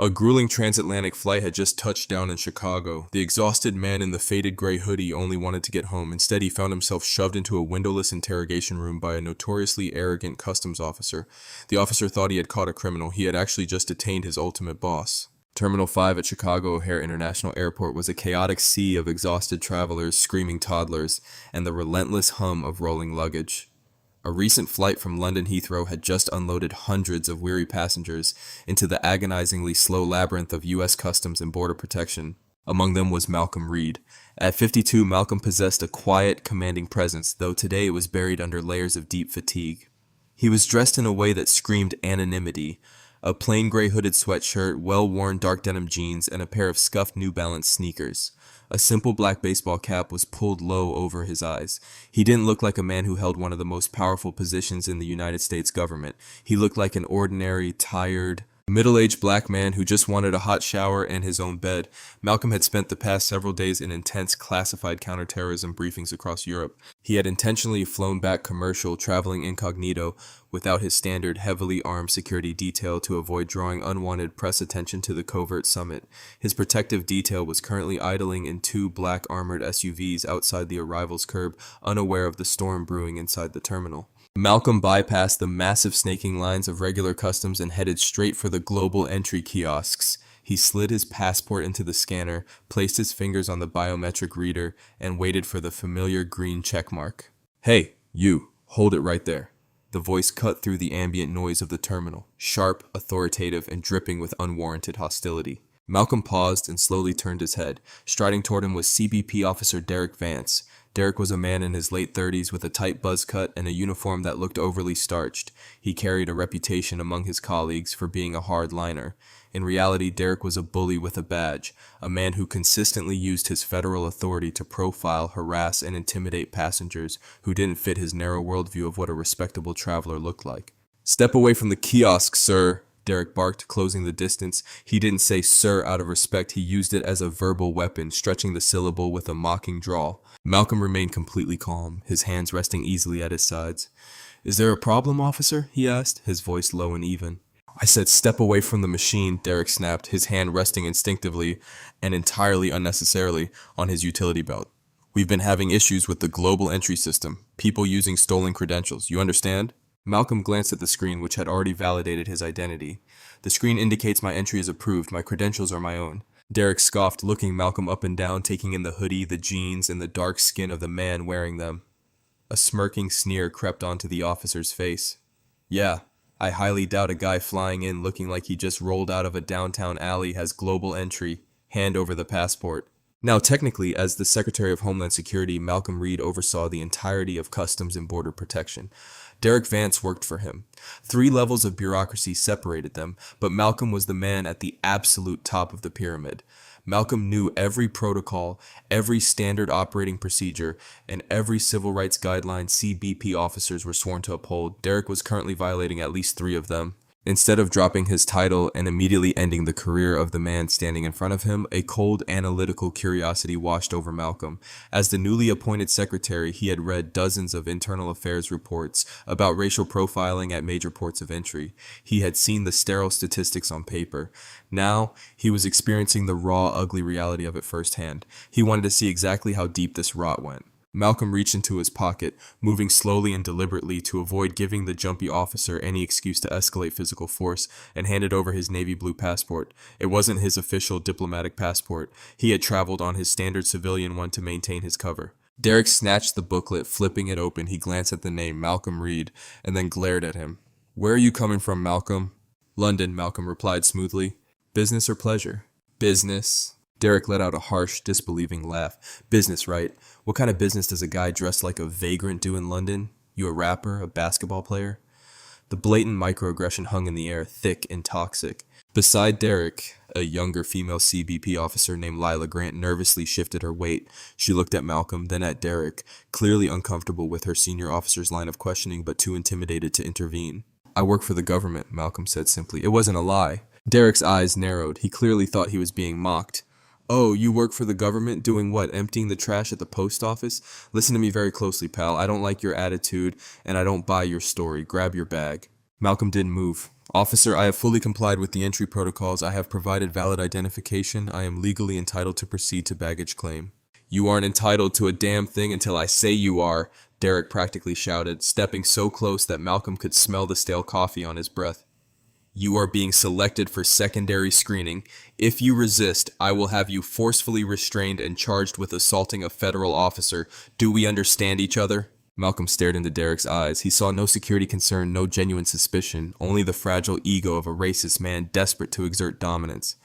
A grueling transatlantic flight had just touched down in Chicago. The exhausted man in the faded gray hoodie only wanted to get home. Instead, he found himself shoved into a windowless interrogation room by a notoriously arrogant customs officer. The officer thought he had caught a criminal. He had actually just detained his ultimate boss. Terminal 5 at Chicago O'Hare International Airport was a chaotic sea of exhausted travelers, screaming toddlers, and the relentless hum of rolling luggage. A recent flight from London Heathrow had just unloaded hundreds of weary passengers into the agonizingly slow labyrinth of U.S. Customs and Border Protection. Among them was Malcolm Reed. At 52, Malcolm possessed a quiet, commanding presence, though today it was buried under layers of deep fatigue. He was dressed in a way that screamed anonymity. A plain gray hooded sweatshirt, well-worn dark denim jeans, and a pair of scuffed New Balance sneakers. A simple black baseball cap was pulled low over his eyes. He didn't look like a man who held one of the most powerful positions in the United States government. He looked like an ordinary, tired, middle-aged black man who just wanted a hot shower and his own bed. Malcolm had spent the past several days in intense classified counterterrorism briefings across Europe. He had intentionally flown back commercial, traveling incognito, without his standard heavily armed security detail to avoid drawing unwanted press attention to the covert summit. His protective detail was currently idling in two black armored SUVs outside the arrivals curb, unaware of the storm brewing inside the terminal. Malcolm bypassed the massive snaking lines of regular customs and headed straight for the global entry kiosks. He slid his passport into the scanner, placed his fingers on the biometric reader, and waited for the familiar green checkmark. "Hey, you, hold it right there." The voice cut through the ambient noise of the terminal, sharp, authoritative, and dripping with unwarranted hostility. Malcolm paused and slowly turned his head. Striding toward him was CBP officer Derek Vance. Derek was a man in his late 30s with a tight buzz cut and a uniform that looked overly starched. He carried a reputation among his colleagues for being a hard liner. In reality, Derek was a bully with a badge, a man who consistently used his federal authority to profile, harass, and intimidate passengers who didn't fit his narrow worldview of what a respectable traveler looked like. "Step away from the kiosk, sir," Derek barked, closing the distance. He didn't say sir out of respect, he used it as a verbal weapon, stretching the syllable with a mocking drawl. Malcolm remained completely calm, his hands resting easily at his sides. "Is there a problem, officer?" he asked, his voice low and even. "I said step away from the machine," Derek snapped, his hand resting instinctively, and entirely unnecessarily, on his utility belt. "We've been having issues with the global entry system, people using stolen credentials, you understand?" Malcolm glanced at the screen, which had already validated his identity. "The screen indicates my entry is approved, my credentials are my own." Derek scoffed, looking Malcolm up and down, taking in the hoodie, the jeans, and the dark skin of the man wearing them. A smirking sneer crept onto the officer's face. "Yeah, I highly doubt a guy flying in looking like he just rolled out of a downtown alley has global entry. Hand over the passport." Now, technically, as the Secretary of Homeland Security, Malcolm Reed oversaw the entirety of Customs and Border Protection. Derek Vance worked for him. 3 levels of bureaucracy separated them, but Malcolm was the man at the absolute top of the pyramid. Malcolm knew every protocol, every standard operating procedure, and every civil rights guideline CBP officers were sworn to uphold. Derek was currently violating at least 3 of them. Instead of dropping his title and immediately ending the career of the man standing in front of him, a cold, analytical curiosity washed over Malcolm. As the newly appointed secretary, he had read dozens of internal affairs reports about racial profiling at major ports of entry. He had seen the sterile statistics on paper. Now, he was experiencing the raw, ugly reality of it firsthand. He wanted to see exactly how deep this rot went. Malcolm reached into his pocket, moving slowly and deliberately to avoid giving the jumpy officer any excuse to escalate physical force, and handed over his navy blue passport. It wasn't his official diplomatic passport. He had traveled on his standard civilian one to maintain his cover. Derek snatched the booklet, flipping it open. He glanced at the name, Malcolm Reed, and then glared at him. "Where are you coming from, Malcolm?" "London," Malcolm replied smoothly. "Business or pleasure?" "Business." Derek let out a harsh, disbelieving laugh. "Business, right? What kind of business does a guy dressed like a vagrant do in London? You a rapper, a basketball player?" The blatant microaggression hung in the air, thick and toxic. Beside Derek, a younger female CBP officer named Lila Grant nervously shifted her weight. She looked at Malcolm, then at Derek, clearly uncomfortable with her senior officer's line of questioning, but too intimidated to intervene. "I work for the government," Malcolm said simply. It wasn't a lie. Derek's eyes narrowed. He clearly thought he was being mocked. "Oh, you work for the government? Doing what? Emptying the trash at the post office? Listen to me very closely, pal. I don't like your attitude, and I don't buy your story. Grab your bag." Malcolm didn't move. Officer, I have fully complied with the entry protocols. I have provided valid identification. I am legally entitled to proceed to baggage claim. You aren't entitled to a damn thing until I say you are, Derek practically shouted, stepping so close that Malcolm could smell the stale coffee on his breath. You are being selected for secondary screening. If you resist, I will have you forcefully restrained and charged with assaulting a federal officer. Do we understand each other? Malcolm stared into Derek's eyes. He saw no security concern, no genuine suspicion, only the fragile ego of a racist man desperate to exert dominance.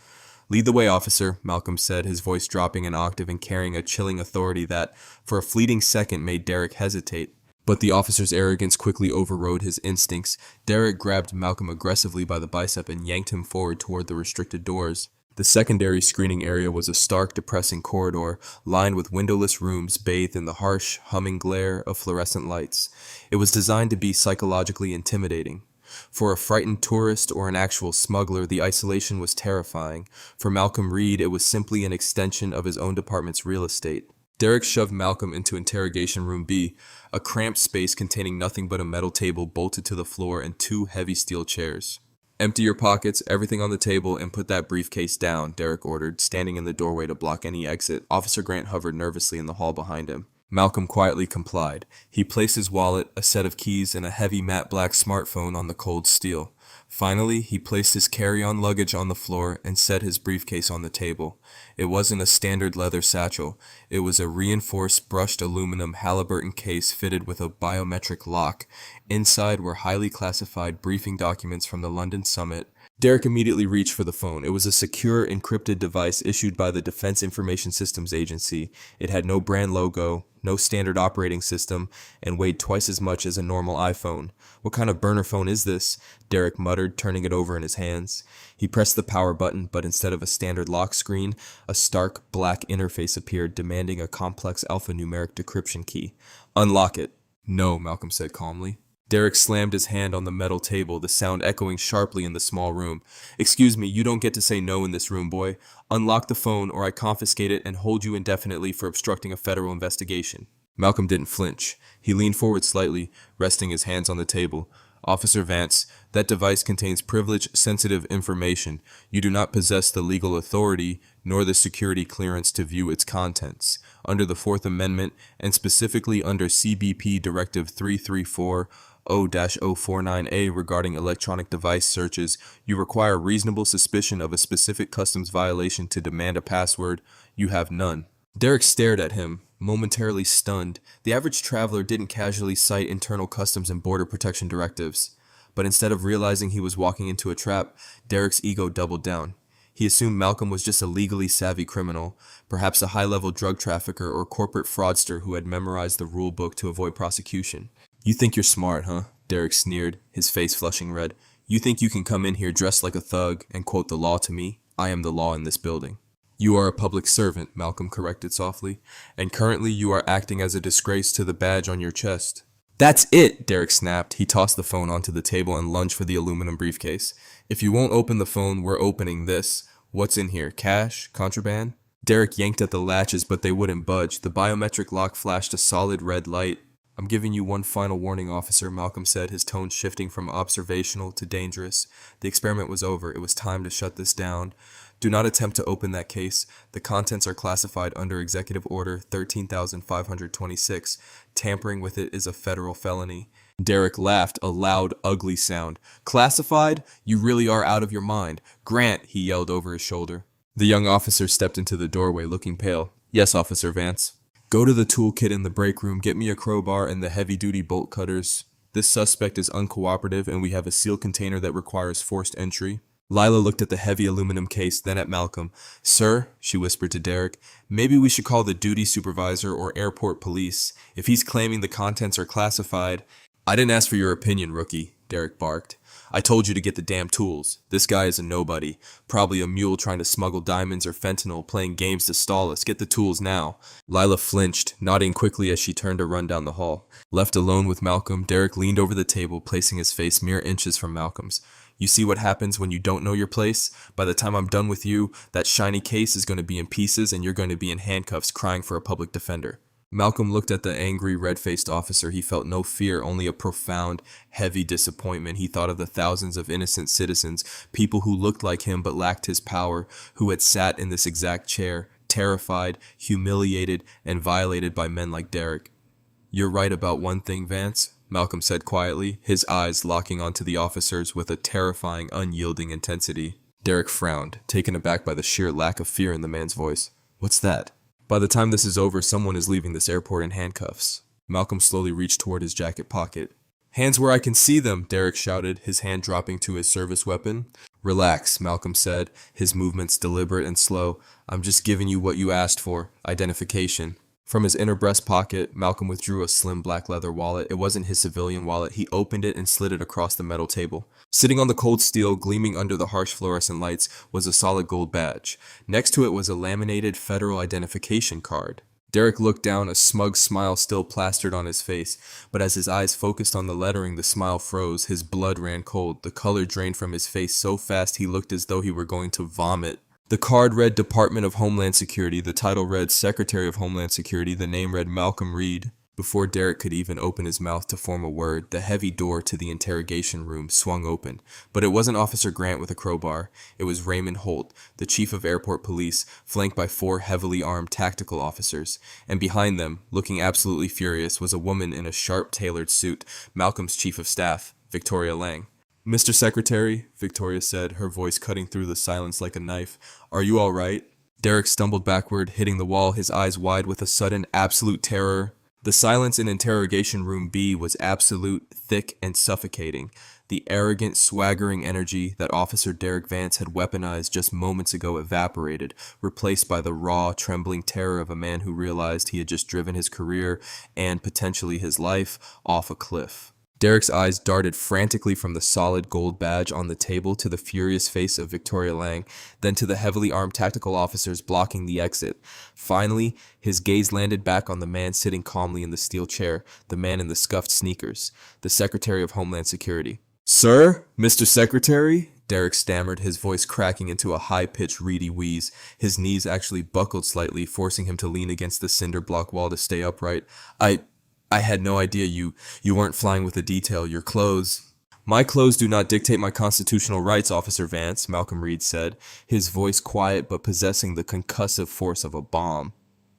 Lead the way, officer, Malcolm said, his voice dropping an octave and carrying a chilling authority that, for a fleeting second, made Derek hesitate. But the officer's arrogance quickly overrode his instincts. Derek grabbed Malcolm aggressively by the bicep and yanked him forward toward the restricted doors. The secondary screening area was a stark, depressing corridor, lined with windowless rooms bathed in the harsh, humming glare of fluorescent lights. It was designed to be psychologically intimidating. For a frightened tourist or an actual smuggler, the isolation was terrifying. For Malcolm Reed, it was simply an extension of his own department's real estate. Derek shoved Malcolm into Interrogation Room B, a cramped space containing nothing but a metal table bolted to the floor and two heavy steel chairs. Empty your pockets, everything on the table, and put that briefcase down, Derek ordered, standing in the doorway to block any exit. Officer Grant hovered nervously in the hall behind him. Malcolm quietly complied. He placed his wallet, a set of keys, and a heavy matte black smartphone on the cold steel. Finally, he placed his carry-on luggage on the floor and set his briefcase on the table. It wasn't a standard leather satchel. It was a reinforced brushed aluminum Halliburton case fitted with a biometric lock. Inside were highly classified briefing documents from the London summit. Derek immediately reached for the phone. It was a secure, encrypted device issued by the Defense Information Systems Agency. It had no brand logo, no standard operating system, and weighed twice as much as a normal iPhone. What kind of burner phone is this? Derek muttered, turning it over in his hands. He pressed the power button, but instead of a standard lock screen, a stark, black interface appeared, demanding a complex alphanumeric decryption key. Unlock it. No, Malcolm said calmly. Derek slammed his hand on the metal table, the sound echoing sharply in the small room. Excuse me, you don't get to say no in this room, boy. Unlock the phone or I confiscate it and hold you indefinitely for obstructing a federal investigation. Malcolm didn't flinch. He leaned forward slightly, resting his hands on the table. Officer Vance, that device contains privileged, sensitive information. You do not possess the legal authority nor the security clearance to view its contents. Under the Fourth Amendment, and specifically under CBP Directive 334-0-049A regarding electronic device searches, you require reasonable suspicion of a specific customs violation to demand a password. You have none. Derek stared at him, momentarily stunned. The average traveler didn't casually cite internal customs and border protection directives. But instead of realizing he was walking into a trap, Derek's ego doubled down. He assumed Malcolm was just a legally savvy criminal, perhaps a high-level drug trafficker or corporate fraudster who had memorized the rule book to avoid prosecution. You think you're smart, huh? Derek sneered, his face flushing red. You think you can come in here dressed like a thug and quote the law to me? I am the law in this building. You are a public servant, Malcolm corrected softly, and currently you are acting as a disgrace to the badge on your chest. That's it, Derek snapped. He tossed the phone onto the table and lunged for the aluminum briefcase. If you won't open the phone, we're opening this. What's in here? Cash? Contraband? Derek yanked at the latches, but they wouldn't budge. The biometric lock flashed a solid red light. I'm giving you one final warning, officer, Malcolm said, his tone shifting from observational to dangerous. The experiment was over. It was time to shut this down. Do not attempt to open that case. The contents are classified under Executive Order 13,526. Tampering with it is a federal felony. Derek laughed, a loud, ugly sound. Classified? You really are out of your mind. Grant, he yelled over his shoulder. The young officer stepped into the doorway, looking pale. Yes, Officer Vance. Go to the toolkit in the break room, get me a crowbar and the heavy-duty bolt cutters. This suspect is uncooperative and we have a sealed container that requires forced entry. Lila looked at the heavy aluminum case, then at Malcolm. Sir, she whispered to Derek, maybe we should call the duty supervisor or airport police. If he's claiming the contents are classified. I didn't ask for your opinion, rookie, Derek barked. I told you to get the damn tools. This guy is a nobody. Probably a mule trying to smuggle diamonds or fentanyl, playing games to stall us. Get the tools now. Lila flinched, nodding quickly as she turned to run down the hall. Left alone with Malcolm, Derek leaned over the table, placing his face mere inches from Malcolm's. You see what happens when you don't know your place? By the time I'm done with you, that shiny case is going to be in pieces and you're going to be in handcuffs crying for a public defender. Malcolm looked at the angry, red-faced officer. He felt no fear, only a profound, heavy disappointment. He thought of the thousands of innocent citizens, people who looked like him but lacked his power, who had sat in this exact chair, terrified, humiliated, and violated by men like Derek. "You're right about one thing, Vance," Malcolm said quietly, his eyes locking onto the officers with a terrifying, unyielding intensity. Derek frowned, taken aback by the sheer lack of fear in the man's voice. "What's that?" "By the time this is over, someone is leaving this airport in handcuffs." Malcolm slowly reached toward his jacket pocket. "Hands where I can see them," Derek shouted, his hand dropping to his service weapon. "Relax," Malcolm said, his movements deliberate and slow. "I'm just giving you what you asked for, identification." From his inner breast pocket, Malcolm withdrew a slim black leather wallet. It wasn't his civilian wallet. He opened it and slid it across the metal table. Sitting on the cold steel, gleaming under the harsh fluorescent lights, was a solid gold badge. Next to it was a laminated federal identification card. Derek looked down, a smug smile still plastered on his face, but as his eyes focused on the lettering, the smile froze. His blood ran cold. The color drained from his face so fast he looked as though he were going to vomit. The card read Department of Homeland Security, the title read Secretary of Homeland Security, the name read Malcolm Reed. Before Derek could even open his mouth to form a word, the heavy door to the interrogation room swung open. But it wasn't Officer Grant with a crowbar. It was Raymond Holt, the chief of airport police, flanked by 4 heavily armed tactical officers. And behind them, looking absolutely furious, was a woman in a sharp tailored suit, Malcolm's chief of staff, Victoria Lang. "Mr. Secretary," Victoria said, her voice cutting through the silence like a knife, "are you all right?" Derek stumbled backward, hitting the wall, his eyes wide with a sudden, absolute terror. The silence in Interrogation Room B was absolute, thick, and suffocating. The arrogant, swaggering energy that Officer Derek Vance had weaponized just moments ago evaporated, replaced by the raw, trembling terror of a man who realized he had just driven his career, and potentially his life, off a cliff. Derek's eyes darted frantically from the solid gold badge on the table to the furious face of Victoria Lang, then to the heavily armed tactical officers blocking the exit. Finally, his gaze landed back on the man sitting calmly in the steel chair, the man in the scuffed sneakers, the Secretary of Homeland Security. "Sir? Mr. Secretary?" Derek stammered, his voice cracking into a high-pitched, reedy wheeze. His knees actually buckled slightly, forcing him to lean against the cinder block wall to stay upright. I had no idea you weren't flying with the detail. Your clothes." "My clothes do not dictate my constitutional rights, Officer Vance," Malcolm Reed said, his voice quiet but possessing the concussive force of a bomb.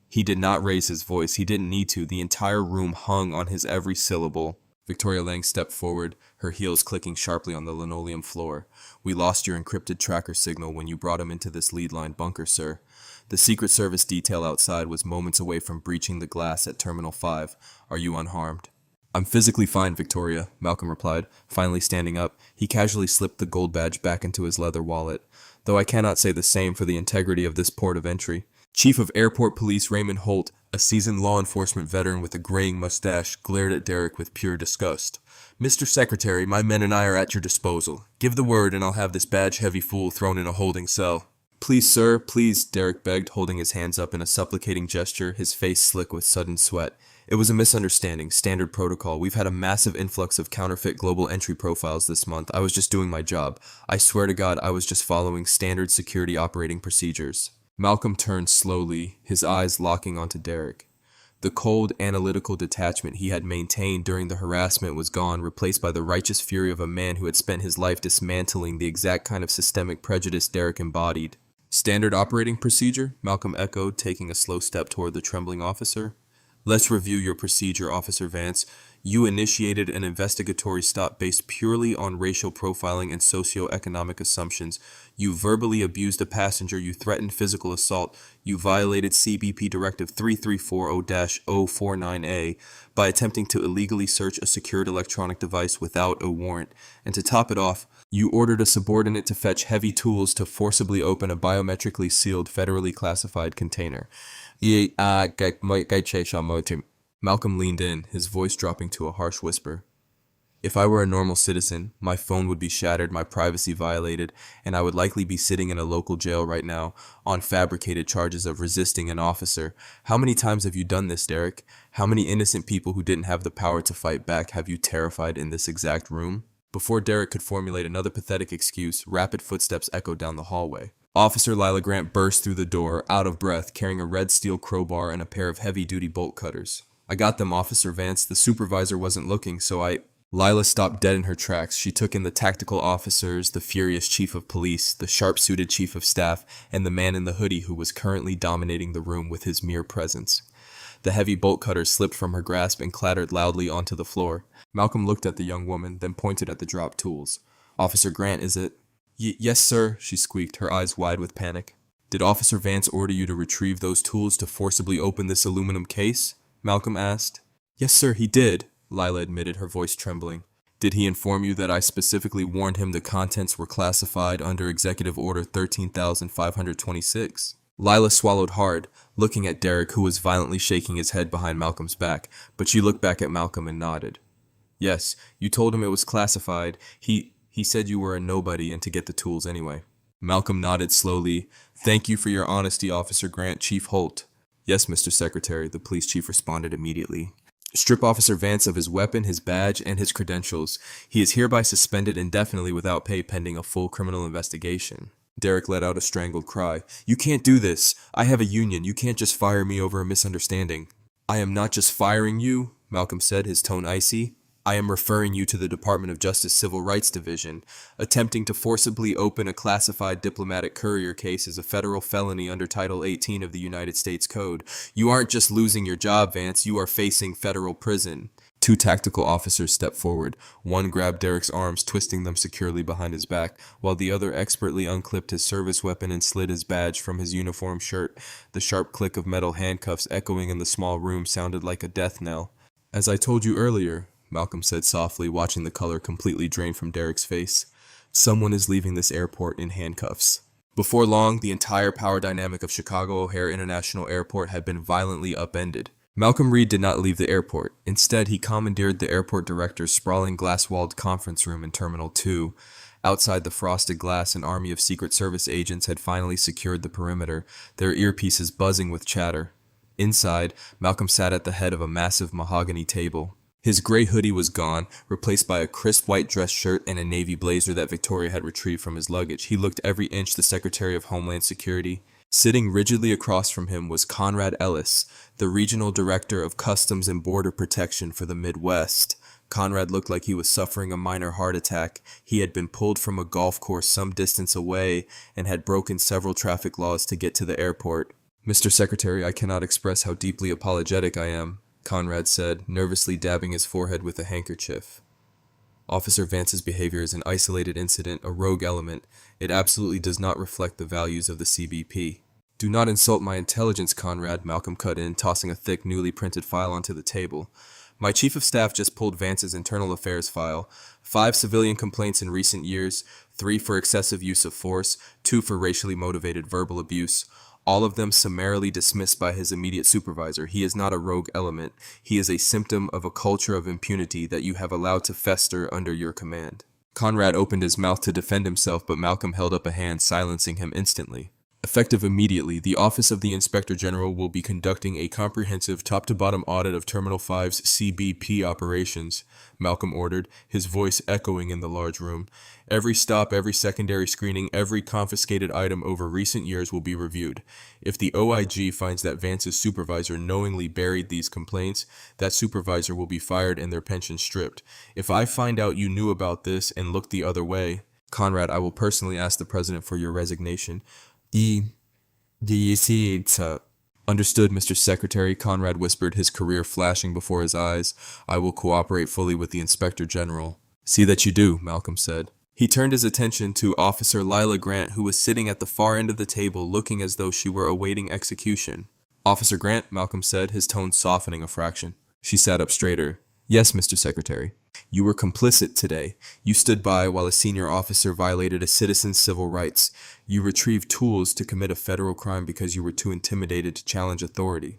He did not raise his voice. He didn't need to. The entire room hung on his every syllable. Victoria Lang stepped forward, her heels clicking sharply on the linoleum floor. "We lost your encrypted tracker signal when you brought him into this lead-line bunker, sir. The Secret Service detail outside was moments away from breaching the glass at Terminal 5. Are you unharmed?" "I'm physically fine, Victoria," Malcolm replied, finally standing up. He casually slipped the gold badge back into his leather wallet. "Though I cannot say the same for the integrity of this port of entry." Chief of Airport Police Raymond Holt, a seasoned law enforcement veteran with a graying mustache, glared at Derek with pure disgust. "Mr. Secretary, my men and I are at your disposal. Give the word and I'll have this badge-heavy fool thrown in a holding cell." "Please, sir, please," Derek begged, holding his hands up in a supplicating gesture, his face slick with sudden sweat. "It was a misunderstanding, standard protocol. We've had a massive influx of counterfeit global entry profiles this month. I was just doing my job. I swear to God, I was just following standard security operating procedures." Malcolm turned slowly, his eyes locking onto Derek. The cold, analytical detachment he had maintained during the harassment was gone, replaced by the righteous fury of a man who had spent his life dismantling the exact kind of systemic prejudice Derek embodied. "Standard operating procedure?" Malcolm echoed, taking a slow step toward the trembling officer. "Let's review your procedure, Officer Vance. You initiated an investigatory stop based purely on racial profiling and socioeconomic assumptions. You verbally abused a passenger. You threatened physical assault. You violated CBP Directive 3340-049A by attempting to illegally search a secured electronic device without a warrant. And to top it off, you ordered a subordinate to fetch heavy tools to forcibly open a biometrically sealed, federally classified container. Malcolm leaned in, his voice dropping to a harsh whisper. "If I were a normal citizen, my phone would be shattered, my privacy violated, and I would likely be sitting in a local jail right now on fabricated charges of resisting an officer. How many times have you done this, Derek? How many innocent people who didn't have the power to fight back have you terrified in this exact room?" Before Derek could formulate another pathetic excuse, rapid footsteps echoed down the hallway. Officer Lila Grant burst through the door, out of breath, carrying a red steel crowbar and a pair of heavy-duty bolt cutters. "I got them, Officer Vance. The supervisor wasn't looking, so I—" Lila stopped dead in her tracks. She took in the tactical officers, the furious chief of police, the sharp-suited chief of staff, and the man in the hoodie who was currently dominating the room with his mere presence. The heavy bolt cutter slipped from her grasp and clattered loudly onto the floor. Malcolm looked at the young woman, then pointed at the dropped tools. "Officer Grant, is it—" Yes, sir," she squeaked, her eyes wide with panic. "Did Officer Vance order you to retrieve those tools to forcibly open this aluminum case?" Malcolm asked. "Yes, sir, he did," Lila admitted, her voice trembling. "Did he inform you that I specifically warned him the contents were classified under Executive Order 13,526? Lila swallowed hard, looking at Derek, who was violently shaking his head behind Malcolm's back, but she looked back at Malcolm and nodded. "Yes, you told him it was classified. He said you were a nobody and to get the tools anyway." Malcolm nodded slowly. "Thank you for your honesty, Officer Grant. Chief Holt." "Yes, Mr. Secretary," the police chief responded immediately. "Strip Officer Vance of his weapon, his badge, and his credentials. He is hereby suspended indefinitely without pay pending a full criminal investigation." Derek let out a strangled cry. "You can't do this. I have a union. You can't just fire me over a misunderstanding." "I am not just firing you," Malcolm said, his tone icy. "I am referring you to the Department of Justice Civil Rights Division. Attempting to forcibly open a classified diplomatic courier case is a federal felony under Title 18 of the United States Code. You aren't just losing your job, Vance. You are facing federal prison." Two tactical officers stepped forward. One grabbed Derek's arms, twisting them securely behind his back, while the other expertly unclipped his service weapon and slid his badge from his uniform shirt. The sharp click of metal handcuffs echoing in the small room sounded like a death knell. "As I told you earlier," Malcolm said softly, watching the color completely drain from Derek's face, "someone is leaving this airport in handcuffs." Before long, the entire power dynamic of Chicago O'Hare International Airport had been violently upended. Malcolm Reed did not leave the airport. Instead, he commandeered the airport director's sprawling glass-walled conference room in Terminal 2. Outside the frosted glass, an army of Secret Service agents had finally secured the perimeter, their earpieces buzzing with chatter. Inside, Malcolm sat at the head of a massive mahogany table. His gray hoodie was gone, replaced by a crisp white dress shirt and a navy blazer that Victoria had retrieved from his luggage. He looked every inch the Secretary of Homeland Security. Sitting rigidly across from him was Conrad Ellis, the Regional Director of Customs and Border Protection for the Midwest. Conrad looked like he was suffering a minor heart attack. He had been pulled from a golf course some distance away and had broken several traffic laws to get to the airport. "Mr. Secretary, I cannot express how deeply apologetic I am," Conrad said, nervously dabbing his forehead with a handkerchief. "Officer Vance's behavior is an isolated incident, a rogue element. It absolutely does not reflect the values of the CBP." "Do not insult my intelligence, Conrad," Malcolm cut in, tossing a thick, newly printed file onto the table. "My chief of staff just pulled Vance's internal affairs file. 5 civilian complaints in recent years, 3 for excessive use of force, 2 for racially motivated verbal abuse. All of them summarily dismissed by his immediate supervisor. He is not a rogue element. He is a symptom of a culture of impunity that you have allowed to fester under your command." Conrad opened his mouth to defend himself, but Malcolm held up a hand, silencing him instantly. "Effective immediately, the Office of the Inspector General will be conducting a comprehensive top-to-bottom audit of Terminal 5's CBP operations," Malcolm ordered, his voice echoing in the large room. "Every stop, every secondary screening, every confiscated item over recent years will be reviewed. If the OIG finds that Vance's supervisor knowingly buried these complaints, that supervisor will be fired and their pension stripped. If I find out you knew about this and looked the other way, Conrad, I will personally ask the president for your resignation." "Understood, Mr. Secretary," Conrad whispered, his career flashing before his eyes. "I will cooperate fully with the Inspector General." "See that you do," Malcolm said. He turned his attention to Officer Lila Grant, who was sitting at the far end of the table, looking as though she were awaiting execution. "Officer Grant," Malcolm said, his tone softening a fraction. She sat up straighter. "Yes, Mr. Secretary." "You were complicit today. You stood by while a senior officer violated a citizen's civil rights. You retrieved tools to commit a federal crime because you were too intimidated to challenge authority."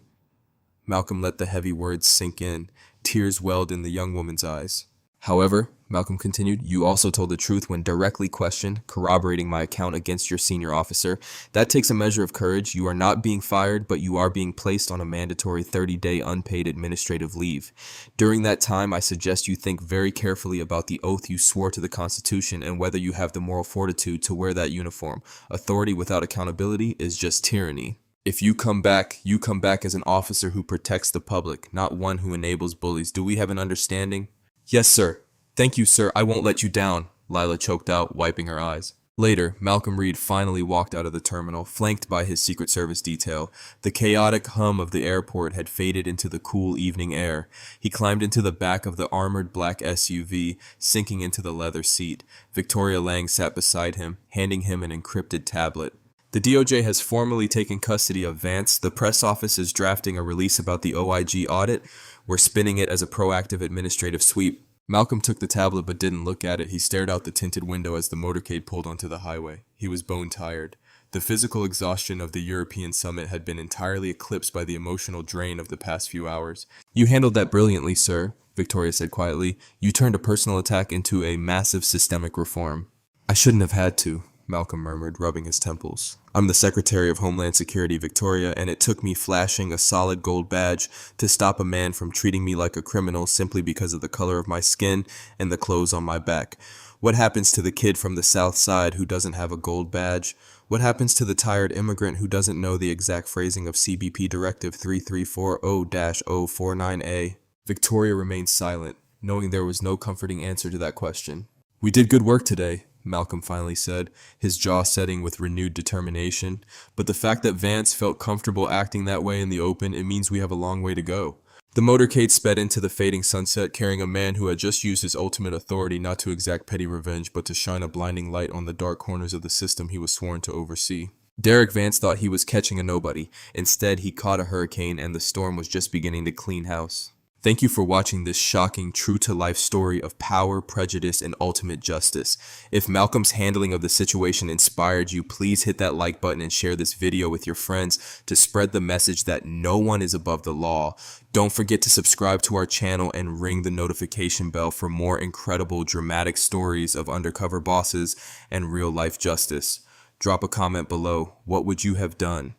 Malcolm let the heavy words sink in. Tears welled in the young woman's eyes. However, Malcolm continued, you also told the truth when directly questioned, corroborating my account against your senior officer. That takes a measure of courage. You are not being fired, but you are being placed on a mandatory 30-day unpaid administrative leave. During that time, I suggest you think very carefully about the oath you swore to the Constitution and whether you have the moral fortitude to wear that uniform. Authority without accountability is just tyranny. If you come back as an officer who protects the public, not one who enables bullies. Do we have an understanding? Yes, sir. Thank you, sir. I won't let you down, Lila choked out, wiping her eyes. Later, Malcolm Reed finally walked out of the terminal, flanked by his Secret Service detail. The chaotic hum of the airport had faded into the cool evening air. He climbed into the back of the armored black SUV, sinking into the leather seat. Victoria Lang sat beside him, handing him an encrypted tablet. The DOJ has formally taken custody of Vance. The press office is drafting a release about the OIG audit. We're spinning it as a proactive administrative sweep. Malcolm took the tablet but didn't look at it. He stared out the tinted window as the motorcade pulled onto the highway. He was bone-tired. The physical exhaustion of the European summit had been entirely eclipsed by the emotional drain of the past few hours. You handled that brilliantly, sir, Victoria said quietly. You turned a personal attack into a massive systemic reform. I shouldn't have had to, Malcolm murmured, rubbing his temples. I'm the Secretary of Homeland Security, Victoria, and it took me flashing a solid gold badge to stop a man from treating me like a criminal simply because of the color of my skin and the clothes on my back. What happens to the kid from the South Side who doesn't have a gold badge? What happens to the tired immigrant who doesn't know the exact phrasing of CBP Directive 3340-049A? Victoria remained silent, knowing there was no comforting answer to that question. We did good work today, Malcolm finally said, his jaw setting with renewed determination. But the fact that Vance felt comfortable acting that way in the open, it means we have a long way to go. The motorcade sped into the fading sunset, carrying a man who had just used his ultimate authority not to exact petty revenge, but to shine a blinding light on the dark corners of the system he was sworn to oversee. Derek Vance thought he was catching a nobody. Instead, he caught a hurricane, and the storm was just beginning to clean house. Thank you for watching this shocking, true-to-life story of power, prejudice, and ultimate justice. If Malcolm's handling of the situation inspired you, please hit that like button and share this video with your friends to spread the message that no one is above the law. Don't forget to subscribe to our channel and ring the notification bell for more incredible, dramatic stories of undercover bosses and real-life justice. Drop a comment below. What would you have done?